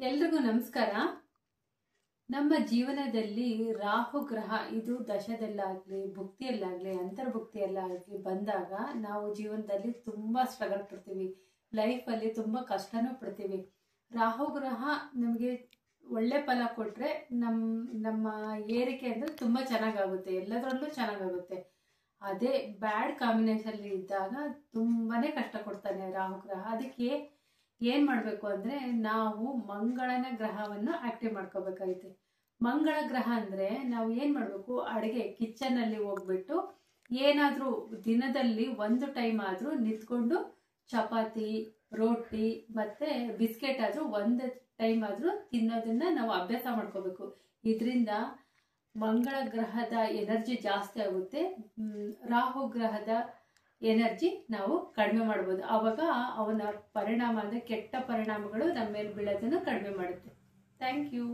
ಎಲ್ರಿಗೂ ನಮಸ್ಕಾರ. ನಮ್ಮ ಜೀವನದಲ್ಲಿ ರಾಹು ಗ್ರಹ ಇದು ದಶದಲ್ಲಾಗಲಿ ಭುಕ್ತಿಯಲ್ಲಾಗಲಿ ಅಂತರ್ಭುಕ್ತಿಯಲ್ಲಾಗಲಿ ಬಂದಾಗ ನಾವು ಜೀವನದಲ್ಲಿ ತುಂಬ ಸ್ಟ್ರಗಲ್ ಪಡ್ತೀವಿ, ಲೈಫಲ್ಲಿ ತುಂಬ ಕಷ್ಟನೂ ಪಡ್ತೀವಿ. ರಾಹು ಗ್ರಹ ನಮಗೆ ಒಳ್ಳೆ ಫಲ ಕೊಟ್ಟರೆ ನಮ್ಮ ಏರಿಕೆ ಅಂದರೆ ತುಂಬ ಚೆನ್ನಾಗಾಗುತ್ತೆ, ಎಲ್ಲದರಲ್ಲೂ ಚೆನ್ನಾಗಾಗುತ್ತೆ. ಅದೇ ಬ್ಯಾಡ್ ಕಾಂಬಿನೇಷನ್ ಇದ್ದಾಗ ತುಂಬಾ ಕಷ್ಟ ಕೊಡ್ತಾನೆ ರಾಹು ಗ್ರಹ. ಅದಕ್ಕೆ ಏನು ಮಾಡಬೇಕು ಅಂದರೆ ನಾವು ಮಂಗಳನ ಗ್ರಹವನ್ನು ಆಕ್ಟಿವ್ ಮಾಡ್ಕೋಬೇಕಾಗುತ್ತೆ. ಮಂಗಳ ಗ್ರಹ ಅಂದರೆ ನಾವು ಏನು ಮಾಡಬೇಕು, ಅಡುಗೆ ಕಿಚನಲ್ಲಿ ಹೋಗ್ಬಿಟ್ಟು ಏನಾದರೂ ದಿನದಲ್ಲಿ ಒಂದು ಟೈಮ್ ಆದರೂ ನಿಂತ್ಕೊಂಡು ಚಪಾತಿ, ರೋಟಿ ಮತ್ತು ಬಿಸ್ಕೆಟ್ ಆದರೂ ಒಂದು ಟೈಮ್ ಆದರೂ ತಿನ್ನೋದನ್ನು ನಾವು ಅಭ್ಯಾಸ ಮಾಡ್ಕೋಬೇಕು. ಇದರಿಂದ ಮಂಗಳ ಗ್ರಹದ ಎನರ್ಜಿ ಜಾಸ್ತಿ ಆಗುತ್ತೆ, ರಾಹು ಗ್ರಹದ ಎನರ್ಜಿ ನಾವು ಕಡಿಮೆ ಮಾಡ್ಬೋದು. ಆವಾಗ ಅವನ ಪರಿಣಾಮ ಅಂದರೆ ಕೆಟ್ಟ ಪರಿಣಾಮಗಳು ನಮ್ಮ ಮೇಲೆ ಬೀಳೋದನ್ನು ಕಡಿಮೆ ಮಾಡುತ್ತೆ. Thank you.